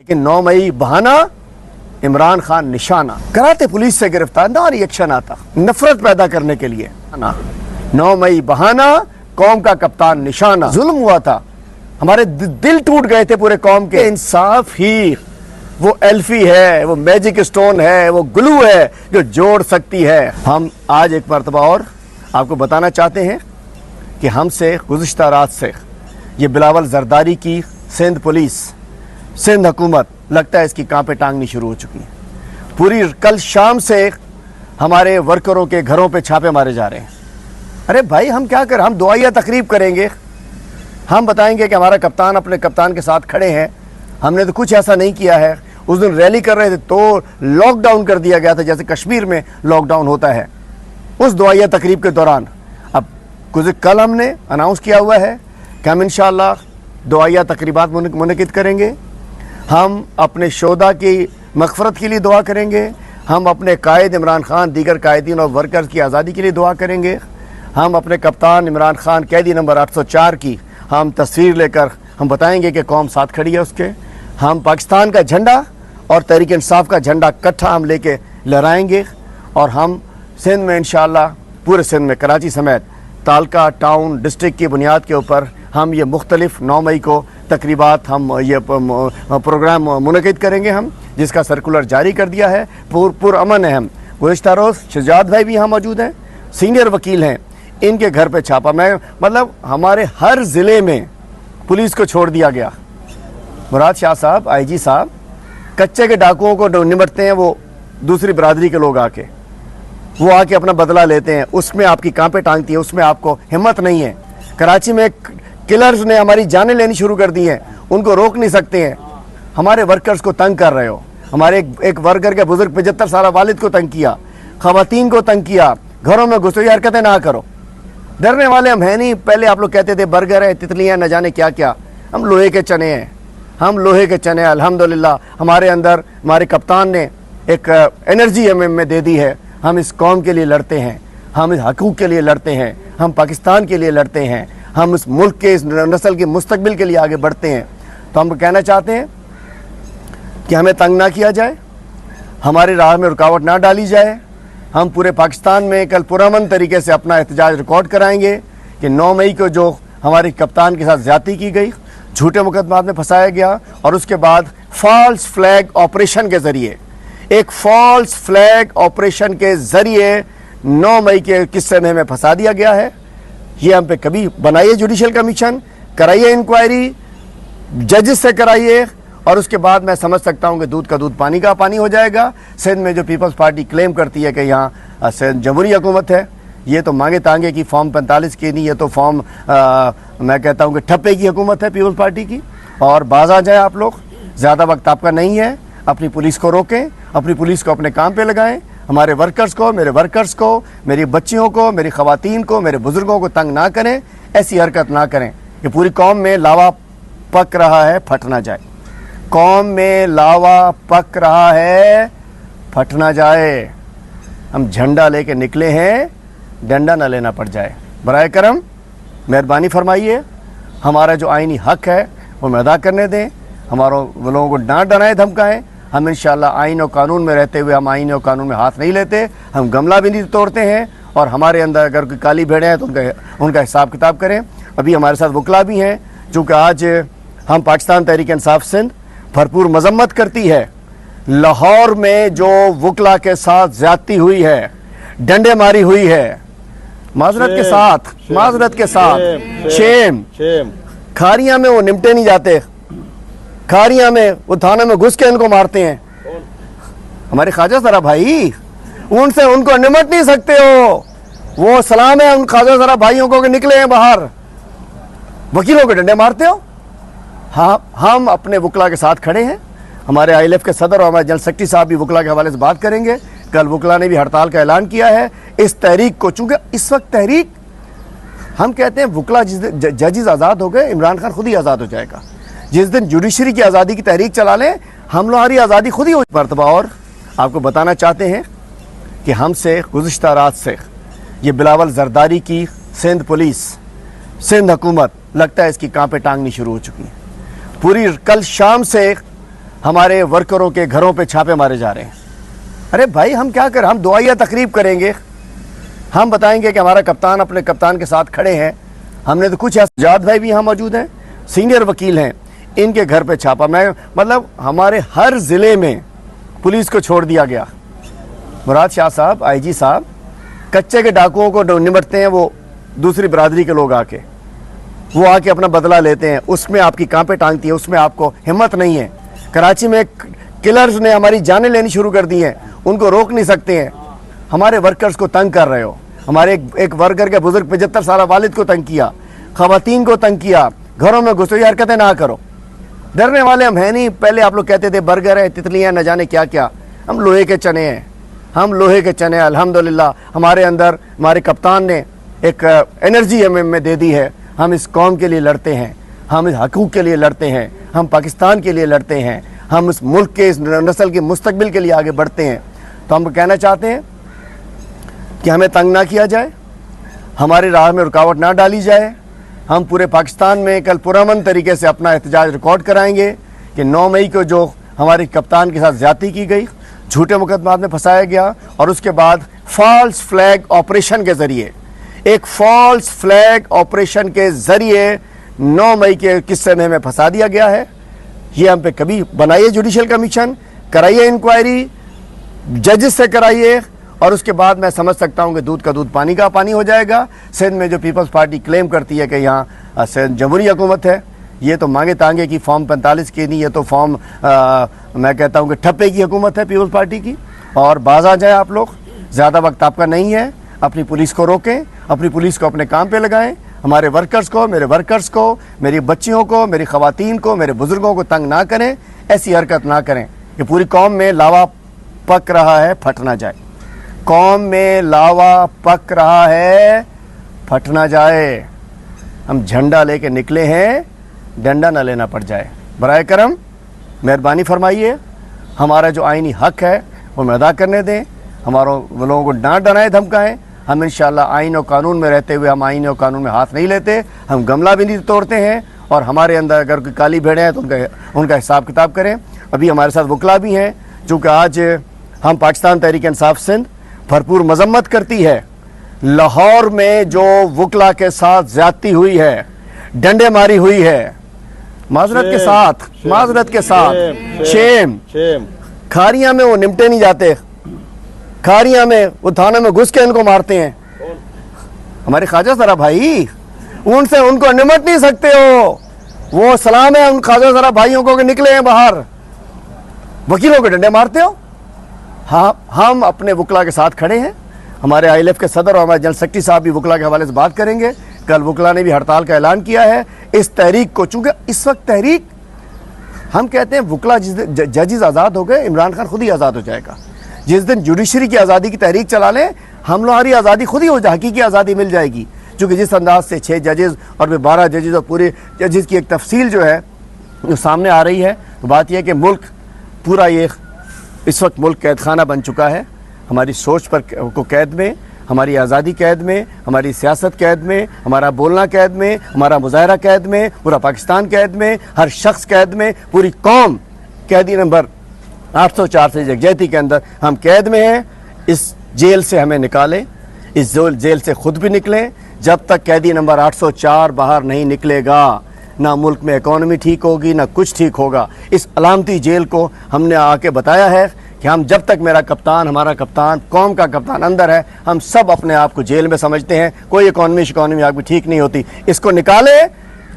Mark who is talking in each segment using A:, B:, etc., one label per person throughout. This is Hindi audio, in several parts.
A: लेकिन 9 मई बहाना, इमरान खान निशाना। कराते पुलिस से गिरफ्तार, ना रिएक्शन आता, नफरत पैदा करने के लिए ना। 9 मई बहाना, कौम का कप्तान निशाना। जुल्म हुआ था, हमारे दिल टूट गए थे पूरे कौम के। इंसाफ ही वो एल्फी है, वो मैजिक स्टोन है, वो ग्लू है जो जोड़ सकती है। हम आज एक मरतबा और आपको बताना चाहते हैं कि हमसे गुज़िश्ता रात से ये बिलावल जरदारी की सिंध पुलिस, सिंध हुकूमत, लगता है इसकी कांपे टांगनी शुरू हो चुकी है। पूरी कल शाम से हमारे वर्करों के घरों पे छापे मारे जा रहे हैं। अरे भाई हम क्या करें, हम दुआया तकरीब करेंगे, हम बताएंगे कि हमारा कप्तान अपने कप्तान के साथ खड़े हैं, हमने तो कुछ ऐसा नहीं किया है। उस दिन रैली कर रहे थे तो लॉकडाउन कर दिया गया था, जैसे कश्मीर में लॉकडाउन होता है। उस दुआया तकरीब के दौरान अब कुछ कल हमने अनाउंस किया हुआ है कि हम इंशाअल्लाह दुआया तकरीबात मुनक़िद करेंगे। हम अपने शोदा की मग़फ़रत के लिए दुआ करेंगे, हम अपने कायद इमरान खान, दीगर कायदीन और वर्कर्स की आज़ादी के लिए दुआ करेंगे। हम अपने कप्तान इमरान खान, कैदी नंबर 804 की हम तस्वीर लेकर हम बताएंगे कि कौम साथ खड़ी है उसके। हम पाकिस्तान का झंडा और तहरीक इंसाफ का झंडा इकट्ठा हम लेके लहराएंगे और हम सिंध में इंशाअल्लाह, पूरे सिंध में, कराची समेत तालका टाउन डिस्ट्रिक्ट की बुनियाद के ऊपर हम ये मुख्तलिफ 9 मई को तकरीबात, हम ये प्रोग्राम मुनक़िद करेंगे हम, जिसका सर्कुलर जारी कर दिया है। पुरअमन है हम। गुज़िश्ता रोज़ शजात भाई भी यहाँ मौजूद हैं, सीनियर वकील हैं, इनके घर पे छापा। मैं मतलब हमारे हर ज़िले में पुलिस को छोड़ दिया गया। मुराद शाह साहब, IG साहब, कच्चे के डाकुओं को निपटते हैं, वो दूसरी बरादरी के लोग आके, वो आके अपना बदला लेते हैं, उसमें आपकी कांपे टांगती है, उसमें आपको हिम्मत नहीं है। कराची में किलर्स ने हमारी जानें लेनी शुरू कर दी हैं, उनको रोक नहीं सकते हैं। हमारे वर्कर्स को तंग कर रहे हो। हमारे एक वर्कर के बुजुर्ग 75 साल वालिद को तंग किया, खवातीन को तंग किया, घरों में घुसो, ये हरकतें ना करो। डरने वाले हम हैं नहीं। पहले आप लोग कहते थे बर्गर है, तितलियाँ, न जाने क्या क्या। हम लोहे के चने हैं, हम लोहे के चने। अल्हम्दुलिल्लाह हमारे अंदर हमारे कप्तान ने एक एनर्जी हमें दे दी है। हम इस कौम के लिए लड़ते हैं, हम इस हकूक़ के लिए लड़ते हैं, हम पाकिस्तान के लिए लड़ते हैं, हम इस मुल्क के, इस नस्ल के मुस्तकबिल के लिए आगे बढ़ते हैं। तो हम कहना चाहते हैं कि हमें तंग ना किया जाए, हमारी राह में रुकावट ना डाली जाए। हम पूरे पाकिस्तान में कल पुरअमन तरीके से अपना एहतजाज रिकॉर्ड कराएंगे कि 9 मई को जो हमारे कप्तान के साथ ज़्यादती की गई, झूठे मुकदमात में फंसाया गया, और उसके बाद फॉल्स फ्लैग ऑपरेशन के ज़रिए, एक फॉल्स फ्लैग ऑपरेशन के ज़रिए 9 मई के किस्से में हमें फंसा दिया गया है। ये हम पे कभी बनाइए जुडिशल कमीशन, कराइए इंक्वायरी, जजेस से कराइए, और उसके बाद मैं समझ सकता हूँ कि दूध का दूध, पानी का पानी हो जाएगा। सिंध में जो पीपल्स पार्टी क्लेम करती है कि यहाँ जमहूरी हुकूमत है, ये तो मांगे तांगे की, फॉर्म 45 की नहीं, ये तो फॉर्म मैं कहता हूँ कि ठप्पे की हुकूमत है पीपल्स पार्टी की। और बाज आ जाए आप लोग, ज़्यादा वक्त आपका नहीं है। अपनी पुलिस को रोकें, अपनी पुलिस को अपने काम पे लगाएं। हमारे वर्कर्स को, मेरे वर्कर्स को, मेरी बच्चियों को, मेरी ख़वातीन को, मेरे बुज़ुर्गों को तंग ना करें, ऐसी हरकत ना करें कि पूरी कौम में लावा पक रहा है, फट ना जाए। कौम में लावा पक रहा है, फट ना जाए। हम झंडा लेके निकले हैं, डंडा ना लेना पड़ जाए। बराए करम मेहरबानी फरमाइए, हमारा जो आइनी हक है वो हमें अदा करने दें। हमारों लोगों को ना डराएं, धमकाएं। हम इंशाअल्लाह आइन और कानून में रहते हुए हम आइन और कानून में हाथ नहीं लेते, हम गमला भी नहीं तोड़ते हैं। और हमारे अंदर अगर कोई काली भेड़ें हैं तो उनका हिसाब किताब करें। अभी हमारे साथ वकला भी हैं, चूँकि आज हम पाकिस्तान तहरीक इंसाफ सिंध भरपूर मजम्मत करती है। लाहौर में जो वकला के साथ ज्यादती हुई है, डंडे मारी हुई है, माजरत के साथ शेम। खारियां में वो निपटे नहीं जाते, खारियां में वो थाने में घुस के इनको मारते हैं। हमारे ख्वाजा सरा भाई, उनसे उनको निमट नहीं सकते हो। वो सलाम है उन ख्वाजा सरा भाइयों को कि निकले हैं बाहर, वकीलों के डंडे मारते हो। हाँ, हम अपने वकला के साथ खड़े हैं। हमारे ILF के सदर और हमारे जनरल सेक्रेटरी साहब भी वकला के हवाले से बात करेंगे। कल वकला ने भी हड़ताल का ऐलान किया है। इस तहरीक को, चूंकि इस वक्त तहरीक, हम कहते हैं वकला जिस दिन जजेस आज़ाद हो गए, इमरान खान खुद ही आज़ाद हो जाएगा। जिस दिन जुडिशरी की आज़ादी की तहरीक चला लें, हम हमारी आज़ादी खुद ही हो। मरतबा और आपको बताना चाहते हैं कि हमसे गुज़िश्ता रात से ये बिलावल जरदारी की सिंध पुलिस, सिंध हुकूमत, लगता है इसकी कांपे टांगनी शुरू हो चुकी है। पूरी कल शाम से हमारे वर्करों के घरों पे छापे मारे जा रहे हैं। अरे भाई हम क्या करें, हम दुआया तकरीब करेंगे, हम बताएंगे कि हमारा कप्तान अपने कप्तान के साथ खड़े हैं। हमने तो कुछ आजाद भाई भी यहाँ मौजूद हैं, सीनियर वकील हैं, इनके घर पे छापा। मैं मतलब हमारे हर ज़िले में पुलिस को छोड़ दिया गया। मुराद शाह साहब, आईजी साहब, कच्चे के डाकुओं को निपटते हैं वो दूसरी बरादरी के लोग आके, वो आके अपना बदला लेते हैं, उसमें आपकी कांपे टांगती है, उसमें आपको हिम्मत नहीं है। कराची में किलर्स ने हमारी जानें लेनी शुरू कर दी हैं, उनको रोक नहीं सकते हैं। हमारे वर्कर्स को तंग कर रहे हो। हमारे एक वर्कर के बुजुर्ग 75 साल वालिद को तंग किया, खवातीन को तंग किया, घरों में घुसो, ये हरकतें ना करो। डरने वाले हम हैं नहीं। पहले आप लोग कहते थे बर्गर है, तितलियाँ, न जाने क्या क्या। हम लोहे के चने हैं, हम लोहे के चने। अल्हम्दुलिल्लाह हमारे अंदर हमारे कप्तान ने एक एनर्जी हमें दे दी है। हम इस कौम के लिए लड़ते हैं, हम इस हकूक़ के लिए लड़ते हैं, हम पाकिस्तान के लिए लड़ते हैं, हम इस मुल्क के, इस नस्ल के मुस्तकबिल के लिए आगे बढ़ते हैं। तो हम कहना चाहते हैं कि हमें तंग ना किया जाए, हमारी राह में रुकावट ना डाली जाए। हम पूरे पाकिस्तान में कल पुरअमन तरीके से अपना एहतजाज रिकॉर्ड कराएंगे कि 9 मई को जो हमारे कप्तान के साथ ज़्यादती की गई, झूठे मुकदमात में फंसाया गया, और उसके बाद फॉल्स फ्लैग ऑपरेशन के ज़रिए, एक फॉल्स फ्लैग ऑपरेशन के ज़रिए 9 मई के किस्से में हमें फंसा दिया गया है। ये हम पे कभी बनाइए जुडिशल कमीशन, कराइए इंक्वायरी, जजेस से कराइए, और उसके बाद मैं समझ सकता हूँ कि दूध का दूध पानी का पानी हो जाएगा। सिंध में जो पीपल्स पार्टी क्लेम करती है कि यहाँ जमहूरी हुकूमत है, ये तो मांगे तांगे की फॉर्म 45 की नहीं, ये तो फॉर्म मैं कहता हूँ कि ठप्पे की हुकूमत है पीपल्स पार्टी की। और बाज आ जाए आप लोग, ज़्यादा वक्त आपका नहीं है। अपनी पुलिस को रोकें, अपनी पुलिस को अपने काम पे लगाएं। हमारे वर्कर्स को, मेरे वर्कर्स को, मेरी बच्चियों को, मेरी ख़वातीन को, मेरे बुज़ुर्गों को तंग ना करें, ऐसी हरकत ना करें कि पूरी कौम में लावा पक रहा है, फट ना जाए। कौम में लावा पक रहा है, फट ना जाए। हम झंडा लेके निकले हैं, डंडा ना लेना पड़ जाए। बराए करम मेहरबानी फरमाइए, हमारा जो आईनी हक है वो हमें अदा करने दें। हमारों लोगों को ना डराएं धमकाएं। हम इंशाअल्लाह आईन और कानून में रहते हुए हम आईन और कानून में हाथ नहीं लेते, हम गमला भी नहीं तोड़ते हैं। और हमारे अंदर अगर कोई काली भेड़ें हैं तो उनका हिसाब किताब करें। अभी हमारे साथ वकला भी हैं, चूँकि आज हम पाकिस्तान तहरीक इंसाफ सिंध भरपूर मजम्मत करती है। लाहौर में जो वकला के साथ ज्यादती हुई है, डंडे मारी हुई है, माजरत के साथ, माजरत के साथ, शेम। खारियां में वो निपटे नहीं जाते, खारियां में वो थाने में घुस के इनको मारते हैं। हमारे ख्वाजा सरा भाई, उनसे उनको निमट नहीं सकते हो। वो सलाम है उन ख्वाजा सरा भाइयों को कि निकले हैं बाहर, वकीलों के डंडे मारते हो। हाँ, हम अपने वकला के साथ खड़े हैं। हमारे ILF के सदर और हमारे जनरल सेक्रेटरी साहब भी वकला के हवाले से बात करेंगे। कल वकला ने भी हड़ताल का ऐलान किया है। इस तहरीक को, चूंकि इस वक्त तहरीक, हम कहते हैं वकला जिस दिन जजेस आज़ाद हो गए, इमरान खान खुद ही आज़ाद हो जाएगा। जिस दिन जुडिशरी की आज़ादी की तहरीक चला लें, हम लोग हमारी आज़ादी खुद ही हो जाए, हकीकी आज़ादी मिल जाएगी। चूँकि जिस अंदाज से 6 जजेस और फिर 12 जजेस और पूरे जजेस की एक तफसील जो है जो सामने आ रही है, तो बात यह है कि मुल्क पूरा ये इस वक्त मुल्क कैद खाना बन चुका है। हमारी सोच पर को कैद में, हमारी आज़ादी कैद में, हमारी सियासत कैद में, हमारा बोलना कैद में, हमारा मुजाहरा कैद में, पूरा पाकिस्तान कैद में, हर शख्स कैद में, पूरी कौम कैदी नंबर 804 से यकजहती के अंदर हम कैद में हैं। इस जेल से हमें निकालें, इस जेल से खुद भी निकलें। जब तक कैदी नंबर 804 बाहर नहीं निकलेगा, ना मुल्क में इकॉनमी ठीक होगी, ना कुछ ठीक होगा। इस अलामती जेल को हमने आके बताया है कि हम जब तक मेरा कप्तान, हमारा कप्तान, कौम का कप्तान अंदर है, हम सब अपने आप को जेल में समझते हैं। कोई इकॉनमी आगे ठीक नहीं होती। इसको निकाले,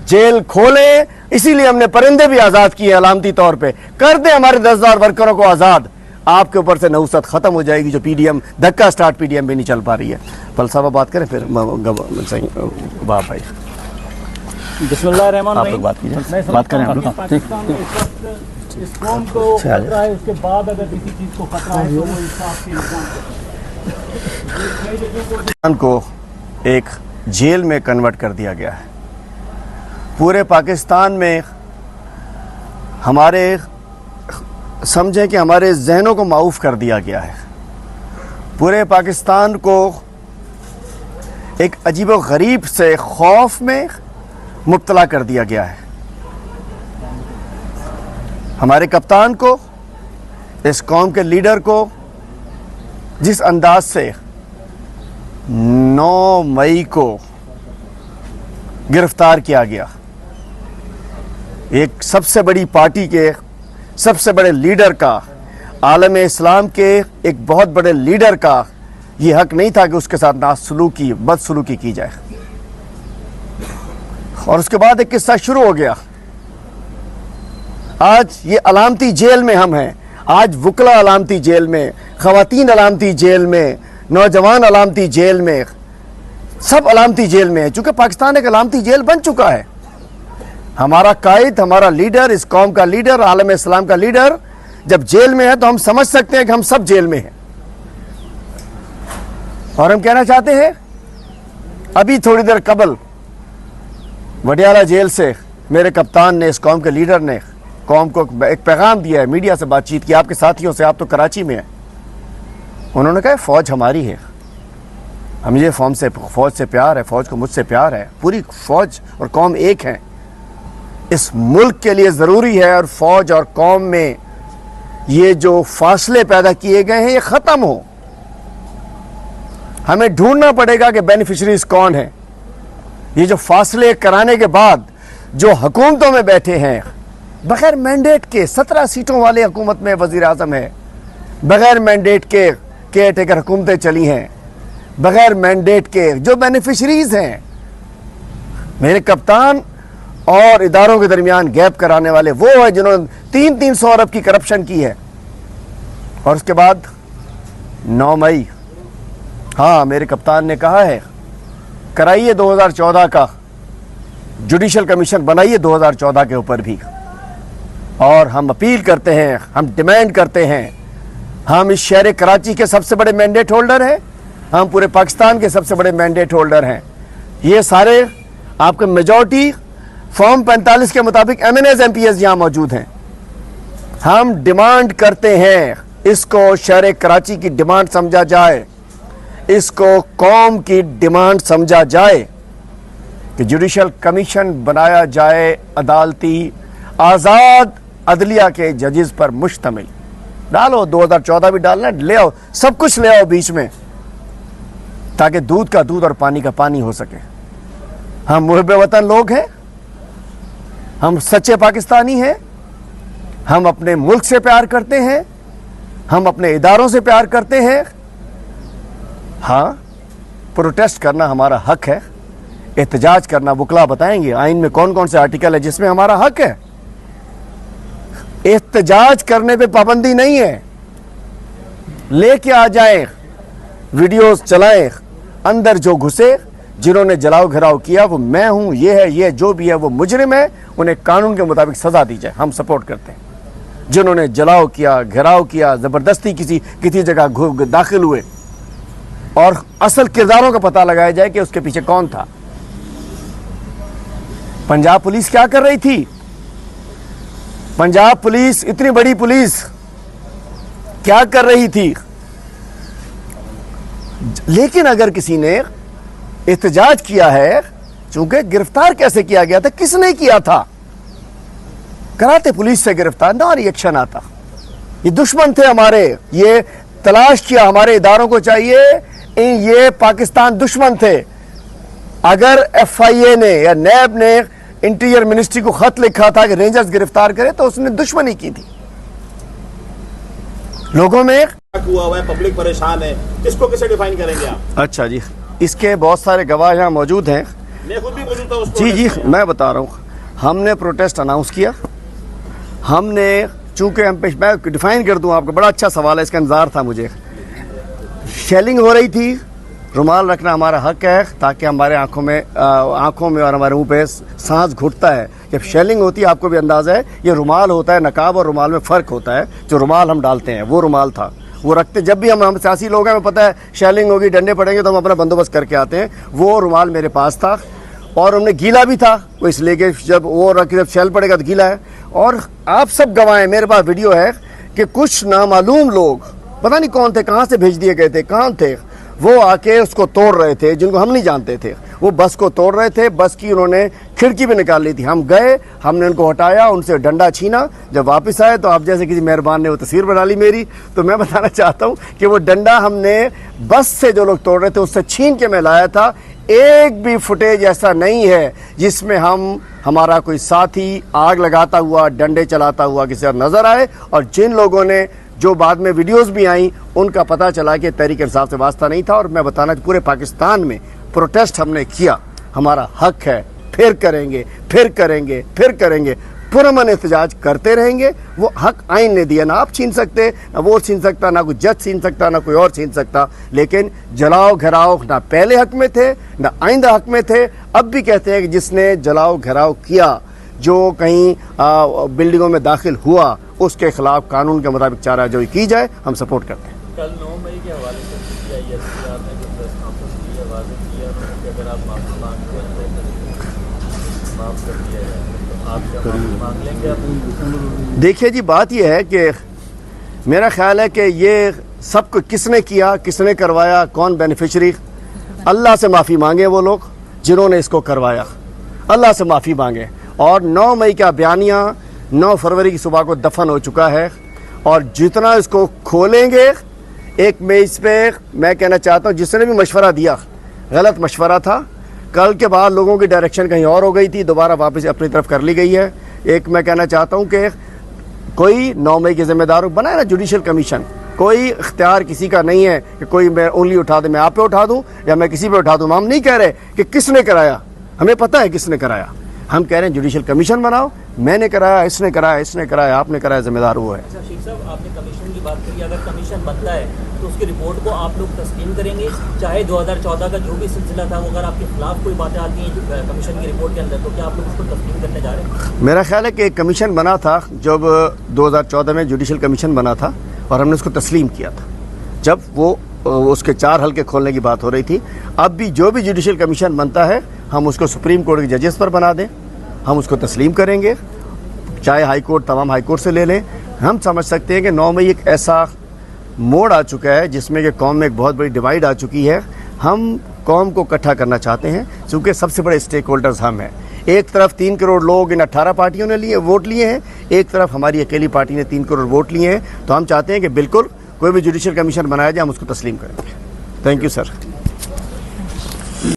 A: जेल खोले। इसीलिए हमने परिंदे भी आज़ाद किए अलामती तौर पर। कर दे हमारे 10,000 वर्करों को आज़ाद, आपके ऊपर से नहुसत ख़त्म हो जाएगी जो PDM धक्का स्टार्ट PDM भी नहीं चल पा रही है। पल साहब बात करें फिर वाह भाई
B: बिस्मिल्लाहिर्रहमानिर्रहीम।
A: आप लोग बात कीजिए, बात करें आप लोग।
B: इस कौम को खतरा है, उसके बाद अगर किसी चीज़ को खतरा है तो वो इंसाफ
A: को एक जेल में कन्वर्ट कर दिया गया है। पूरे पाकिस्तान में हमारे समझें कि हमारे जहनों को माऊफ कर दिया गया है। पूरे पाकिस्तान को एक अजीब व गरीब से खौफ में मुब्तला कर दिया गया है। हमारे कप्तान को, इस कौम के लीडर को जिस अंदाज से 9 मई को गिरफ्तार किया गया, एक सबसे बड़ी पार्टी के सबसे बड़े लीडर का, आलम इस्लाम के एक बहुत बड़े लीडर का ये हक नहीं था कि उसके साथ नासलूकी, बदसलूकी की जाए। और उसके बाद एक किस्सा शुरू हो गया। आज ये अलामती जेल में हम हैं, आज वुकला अलामती जेल में, खवातीन अलामती जेल में, नौजवान अलामती जेल में, सब अलामती जेल में है, चूंकि पाकिस्तान एक अलामती जेल बन चुका है। हमारा कायद, हमारा लीडर, इस कौम का लीडर, आलम इस्लाम का लीडर जब जेल में है तो हम समझ सकते हैं कि हम सब जेल में हैं। और हम कहना चाहते हैं, अभी थोड़ी देर कबल वडियाला जेल से मेरे कप्तान ने, इस कौम के लीडर ने कौम को एक पैगाम दिया है, मीडिया से बातचीत की, आपके साथियों से, आप तो कराची में हैं। उन्होंने कहा फौज हमारी है, हमें फौज से प्यार है, फौज को मुझसे प्यार है, पूरी फौज और कौम एक है। इस मुल्क के लिए ज़रूरी है और फौज और कौम में ये जो फासले पैदा किए गए हैं ये ख़त्म हो। हमें ढूंढना पड़ेगा कि बेनिफिशरीज कौन है। ये जो फासले कराने के बाद जो हुकूमतों में बैठे हैं, बगैर मैंडेट के 17 सीटों वाले हुकूमत में वज़ीर आज़म है, बगैर मैंडेट के केयर टेकर हुकूमतें चली हैं, बगैर मैंडेट के जो बेनिफिशरीज हैं, मेरे कप्तान और इदारों के दरमियान गैप कराने वाले वो है जिन्होंने 300 अरब की करप्शन की है। और उसके बाद 9 मई, हाँ, मेरे कप्तान ने कहा है कराइए 2014 का जुडिशल कमीशन, बनाइए 2014 के ऊपर भी। और हम अपील करते हैं, हम डिमांड करते हैं, हम इस शहर कराची के सबसे बड़े मैंडेट होल्डर हैं, हम पूरे पाकिस्तान के सबसे बड़े मैंडेट होल्डर हैं। ये सारे आपके मेजॉरिटी फॉर्म 45 के मुताबिक MNAs MPs यहाँ मौजूद हैं। हम डिमांड करते हैं, इसको शहर कराची की डिमांड समझा जाए, इसको कौम की डिमांड समझा जाए कि जुडिशल कमीशन बनाया जाए, अदालती आज़ाद अदलिया के जजेस पर मुश्तमिल। डालो 2014 भी डालना, ले आओ, सब कुछ ले आओ बीच में, ताकि दूध का दूध और पानी का पानी हो सके। हम मुहब्बे वतन लोग हैं, हम सच्चे पाकिस्तानी हैं, हम अपने मुल्क से प्यार करते हैं, हम अपने इदारों से प्यार करते हैं। हाँ, प्रोटेस्ट करना हमारा हक है, एहतजाज करना, वुकला बताएंगे आइन में कौन कौन से आर्टिकल है जिसमें हमारा हक है। एहतजाज करने पे पाबंदी नहीं है, लेके आ जाए, वीडियोस चलाएं, अंदर जो घुसे, जिन्होंने जलाओ घिराव किया वो मैं हूं, ये है, ये जो भी है वो मुजरिम है, उन्हें कानून के मुताबिक सजा दी जाए। हम सपोर्ट करते हैं जिन्होंने जलाओ किया, घेराव किया, जबरदस्ती किसी जगह दाखिल हुए, और असल किरदारों का पता लगाया जाए कि उसके पीछे कौन था। पंजाब पुलिस क्या कर रही थी? पंजाब पुलिस, इतनी बड़ी पुलिस क्या कर रही थी? लेकिन अगर किसी ने एहतजाज किया है, चूंकि गिरफ्तार कैसे किया गया था, किसने किया था? कराते पुलिस से गिरफ्तार, ना रिएक्शन आता। ये दुश्मन थे हमारे, ये तलाश किया, हमारे इदारों को चाहिए, ये पाकिस्तान दुश्मन थे। अगर FIA ने या नैब ने इंटीरियर मिनिस्ट्री को खत लिखा था कि रेंजर्स गिरफ्तार करे, तो उसने दुश्मनी की थी। लोगों में
C: हुआ हुआ है, पब्लिक परेशान है, किसको कैसे डिफाइन करेंगे आप?
A: अच्छा जी, इसके बहुत सारे गवाह यहाँ मौजूद हैं।
C: मैं खुद भी मौजूद था उस
A: जी जी, मैं बता रहा हूँ, हमने प्रोटेस्ट अनाउंस किया। हमने, चूंकि मैं डिफाइन कर दूँ आपको, बड़ा अच्छा सवाल है, इसका इंतजार था मुझे। शेलिंग हो रही थी, रुमाल रखना हमारा हक है, ताकि हमारे आंखों में और हमारे मुंह पे सांस घुटता है। जब शेलिंग होती है, आपको भी अंदाज़ा है, ये रुमाल होता है, नकाब और रुमाल में फ़र्क होता है। जो रुमाल हम डालते हैं वो रुमाल था, वो रखते जब भी हम सियासी लोग हैं, हमें पता है शेलिंग होगी, डंडे पड़ेंगे तो हम अपना बंदोबस्त करके आते हैं। वो रुमाल मेरे पास था और हमने गीला भी था, वो इसलिए कि जब वो रख, जब शेल पड़ेगा तो गीला है। और आप सब गवाह हैं, मेरे पास वीडियो है कि कुछ नामालूम लोग, पता नहीं कौन थे, कहाँ से भेज दिए गए थे, कहाँ थे, वो आके उसको तोड़ रहे थे, जिनको हम नहीं जानते थे। वो बस को तोड़ रहे थे, बस की उन्होंने खिड़की भी निकाल ली थी। हम गए, हमने उनको हटाया, उनसे डंडा छीना। जब वापस आए तो आप जैसे किसी मेहरबान ने वो तस्वीर बना ली मेरी। तो मैं बताना चाहता हूँ कि वो डंडा हमने बस से जो लोग तोड़ रहे थे उससे छीन के मैं लाया था। एक भी फुटेज ऐसा नहीं है जिसमें हमारा कोई साथी आग लगाता हुआ, डंडे चलाता हुआ किसी और नजर आए। और जिन लोगों ने, जो बाद में वीडियोस भी आई, उनका पता चला कि तहरीक इंसाफ से वास्ता नहीं था। और मैं बताना कि पूरे पाकिस्तान में प्रोटेस्ट हमने किया, हमारा हक है, फिर करेंगे, फिर करेंगे, फिर करेंगे, पुरअमन एहतजाज करते रहेंगे। वो हक आइन ने दिया, ना आप छीन सकते, ना वो छीन सकता, ना कोई जज छीन सकता, ना कोई और छीन सकता। लेकिन जलाओ घेराव ना पहले हक में थे, ना आइंदा हक में थे। अब भी कहते हैं कि जिसने जलाओ घेराव किया, जो कहीं बिल्डिंगों में दाखिल हुआ, उसके खिलाफ कानून के मुताबिक चाराजोई की जाए। हम सपोर्ट करते हैं।
B: कल 9 मई के हवाले से PISPR ने जो प्रेस कॉन्फ्रेंस की है, वाज़ेह किया उन्होंने कि अगर आप माफ़ी मांगते हैं तो माफ़ कर दिया जाए, तो आप क्या माफ़ी मांग लेंगे आप?
A: देखिए जी, बात यह है कि मेरा ख्याल है कि ये सब किसने किया, किसने करवाया, कौन बेनिफिशरी? अल्लाह से माफ़ी मांगे वो लोग जिन्होंने इसको करवाया, अल्लाह से माफ़ी मांगे। और 9 मई का बयानिया 9 फरवरी की सुबह को दफन हो चुका है। और जितना इसको खोलेंगे, एक मई इस पे मैं कहना चाहता हूँ जिसने भी मशवरा दिया गलत मशवरा था। कल के बाद लोगों की डायरेक्शन कहीं और हो गई थी, दोबारा वापस अपनी तरफ कर ली गई है। एक मैं कहना चाहता हूँ कि कोई 9 मई के जिम्मेदार बनाए ना जुडिशल कमीशन। कोई इख्तियार किसी का नहीं है कि कोई मैं उंगली उठा दे, मैं आप पे उठा दूँ या मैं किसी पे उठा दूँ। हम नहीं कह रहे कि किसने कराया, हमें पता है किसने कराया। हम कह रहे हैं जुडिशल कमीशन बनाओ। मैंने कराया, इसने कराया, इसने कराया, आपने कराया, जिम्मेदार वो है।
B: अच्छा शेख साहब, आपने कमीशन की बात करी, अगर कमीशन बनता है तो उसकी रिपोर्ट को आप लोग तस्लीम करेंगे? चाहे 2014 का जो भी सिलसिला था, वो अगर आपके खिलाफ कोई बातें आती हैं कमीशन की रिपोर्ट के अंदर, तो क्या आप लोग उसको तस्लीम करने जा रहे हैं?
A: मेरा ख्याल है कि एक कमीशन बना था जब 2014 में जुडिशल कमीशन बना था और हमने उसको तस्लीम किया था जब वो उसके 4 हल्के खोलने की बात हो रही थी। अब भी जो भी जुडिशल कमीशन बनता है, हम उसको सुप्रीम कोर्ट के जजेस पर बना दें, हम उसको तस्लीम करेंगे। चाहे हाई कोर्ट, तमाम हाई कोर्ट से ले लें। हम समझ सकते हैं कि 9 मई एक ऐसा मोड़ आ चुका है जिसमें कि कौम में एक बहुत बड़ी डिवाइड आ चुकी है। हम कौम को इकट्ठा करना चाहते हैं, क्योंकि सबसे बड़े स्टेक होल्डर्स हम हैं। एक तरफ 3 करोड़ लोग इन 18 पार्टियों ने वोट लिए हैं, एक तरफ हमारी अकेली पार्टी ने 3 करोड़ वोट लिए हैं। तो हम चाहते हैं कि बिल्कुल कोई भी जुडिशल कमीशन बनाया जाए, हम उसको तस्लीम करेंगे। Thank you sir.